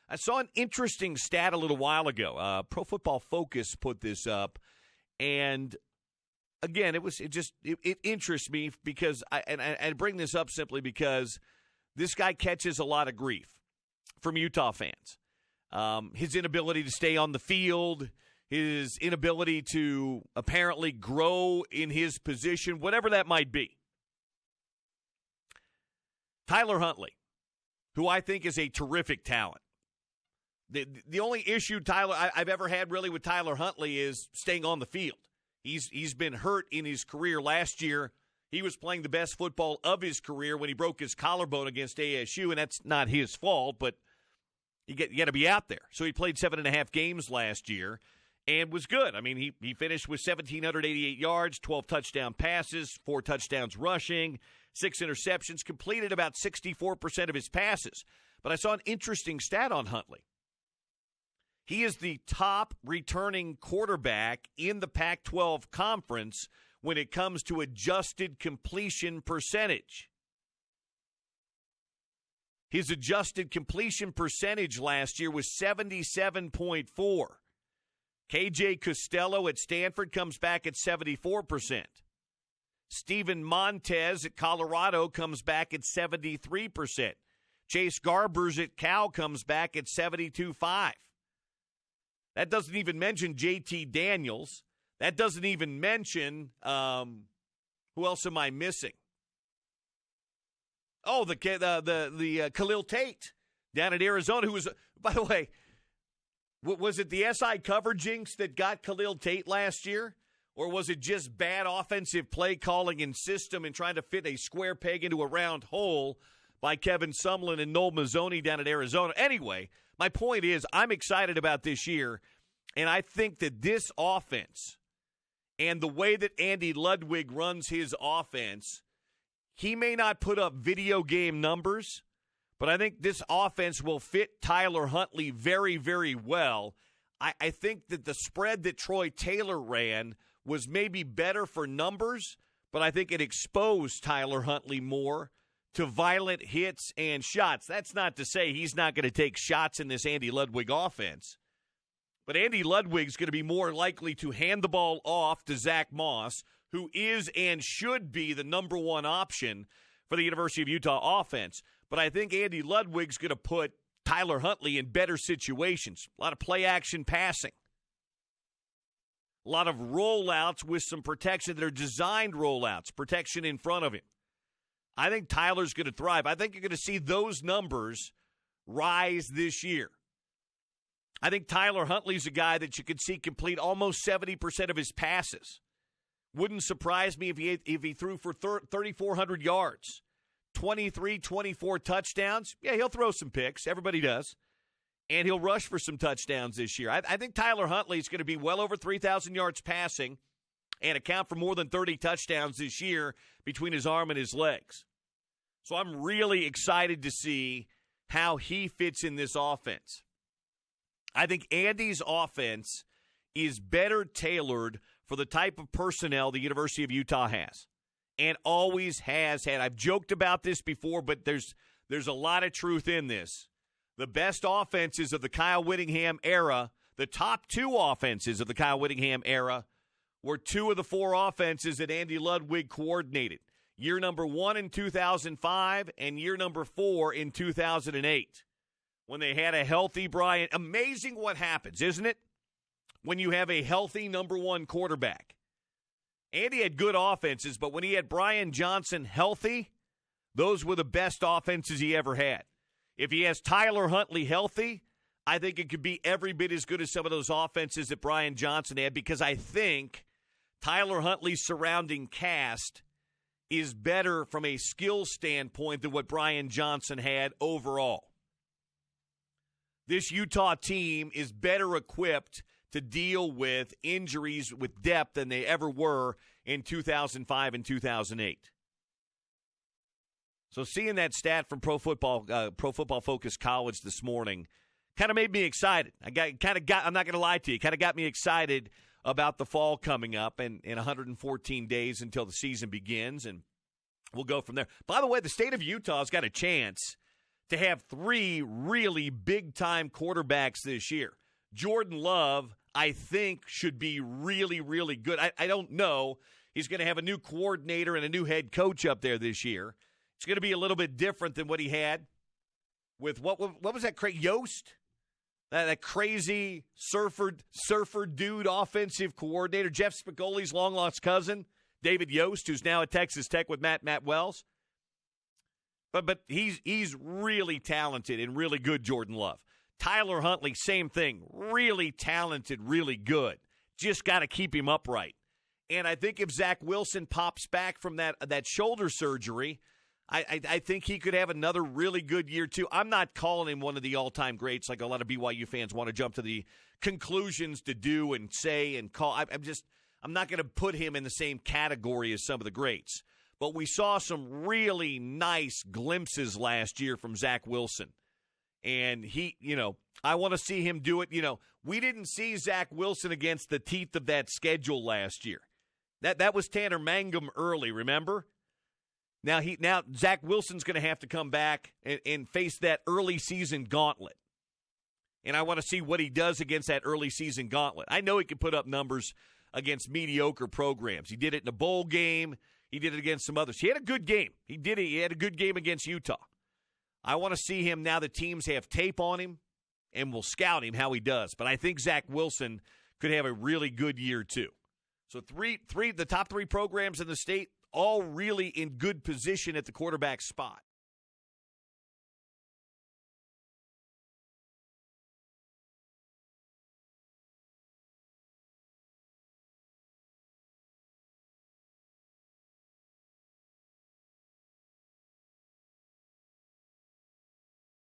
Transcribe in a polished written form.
I saw an interesting stat a little while ago. Pro Football Focus put this up, and again, it interests me because I bring this up simply because this guy catches a lot of grief from Utah fans. His inability to stay on the field, his inability to apparently grow in his position, whatever that might be. Tyler Huntley, who I think is a terrific talent. The only issue I've ever had really with Tyler Huntley is staying on the field. He's been hurt in his career. Last year, he was playing the best football of his career when he broke his collarbone against ASU, and that's not his fault, but you got to be out there. So he played 7.5 games last year and was good. I mean, he finished with 1,788 yards, 12 touchdown passes, 4 touchdowns rushing, 6 interceptions, completed about 64% of his passes. But I saw an interesting stat on Huntley. He is the top returning quarterback in the Pac-12 conference when it comes to adjusted completion percentage. His adjusted completion percentage last year was 77.4. KJ Costello at Stanford comes back at 74%. Steven Montez at Colorado comes back at 73%. Chase Garbers at Cal comes back at 72.5. That doesn't even mention JT Daniels. That doesn't even mention, who else am I missing? Oh, the Khalil Tate down at Arizona, who was, by the way, was it the SI cover jinx that got Khalil Tate last year? Or was it just bad offensive play calling and system and trying to fit a square peg into a round hole by Kevin Sumlin and Noel Mazzoni down at Arizona? Anyway, my point is I'm excited about this year, and I think that this offense and the way that Andy Ludwig runs his offense, he may not put up video game numbers, but I think this offense will fit Tyler Huntley very, very well. I think that the spread that Troy Taylor ran was maybe better for numbers, but I think it exposed Tyler Huntley more to violent hits and shots. That's not to say he's not going to take shots in this Andy Ludwig offense, but Andy Ludwig's going to be more likely to hand the ball off to Zach Moss, who is and should be the number one option for the University of Utah offense. But I think Andy Ludwig's going to put Tyler Huntley in better situations. A lot of play-action passing. A lot of rollouts with some protection that are designed rollouts, protection in front of him. I think Tyler's going to thrive. I think you're going to see those numbers rise this year. I think Tyler Huntley's a guy that you could see complete almost 70% of his passes. Wouldn't surprise me if he threw for 3,400 yards, 23, 24 touchdowns. Yeah, he'll throw some picks. Everybody does. And he'll rush for some touchdowns this year. I think Tyler Huntley is going to be well over 3,000 yards passing and account for more than 30 touchdowns this year between his arm and his legs. So I'm really excited to see how he fits in this offense. I think Andy's offense is better tailored for the type of personnel the University of Utah has and always has had. I've joked about this before, but there's a lot of truth in this. The best offenses of the Kyle Whittingham era, the top 2 offenses of the Kyle Whittingham era, were 2 of the 4 offenses that Andy Ludwig coordinated. Year number 1 in 2005 and year number 4 in 2008. When they had a healthy Brian. Amazing what happens, isn't it? When you have a healthy number 1 quarterback. Andy had good offenses, but when he had Brian Johnson healthy, those were the best offenses he ever had. If he has Tyler Huntley healthy, I think it could be every bit as good as some of those offenses that Brian Johnson had, because I think Tyler Huntley's surrounding cast is better from a skill standpoint than what Brian Johnson had overall. This Utah team is better equipped to deal with injuries with depth than they ever were in 2005 and 2008. So seeing that stat from Pro Football Focus College this morning kind of made me excited. I'm not going to lie to you, kind of got me excited about the fall coming up and in 114 days until the season begins, and we'll go from there. By the way, the state of Utah has got a chance to have three really big-time quarterbacks this year. Jordan Love, I think, should be really, really good. I don't know. He's going to have a new coordinator and a new head coach up there this year. It's going to be a little bit different than what he had with, what was that, Yost? That crazy surfer dude offensive coordinator, Jeff Spicoli's long-lost cousin, David Yost, who's now at Texas Tech with Matt Wells. But he's really talented and really good, Jordan Love. Tyler Huntley, same thing. Really talented, really good. Just got to keep him upright. And I think if Zach Wilson pops back from that shoulder surgery, I think he could have another really good year, too. I'm not calling him one of the all-time greats like a lot of BYU fans want to jump to the conclusions to do and say and call. I'm not going to put him in the same category as some of the greats. But we saw some really nice glimpses last year from Zach Wilson. And I want to see him do it. We didn't see Zach Wilson against the teeth of that schedule last year. That was Tanner Mangum early, remember? Now Zach Wilson's going to have to come back and face that early season gauntlet. And I want to see what he does against that early season gauntlet. I know he can put up numbers against mediocre programs. He did it in a bowl game. He did it against some others. He had a good game. He did it. He had a good game against Utah. I want to see him now that teams have tape on him and will scout him how he does. But I think Zach Wilson could have a really good year too. So the top three programs in the state, all really in good position at the quarterback spot.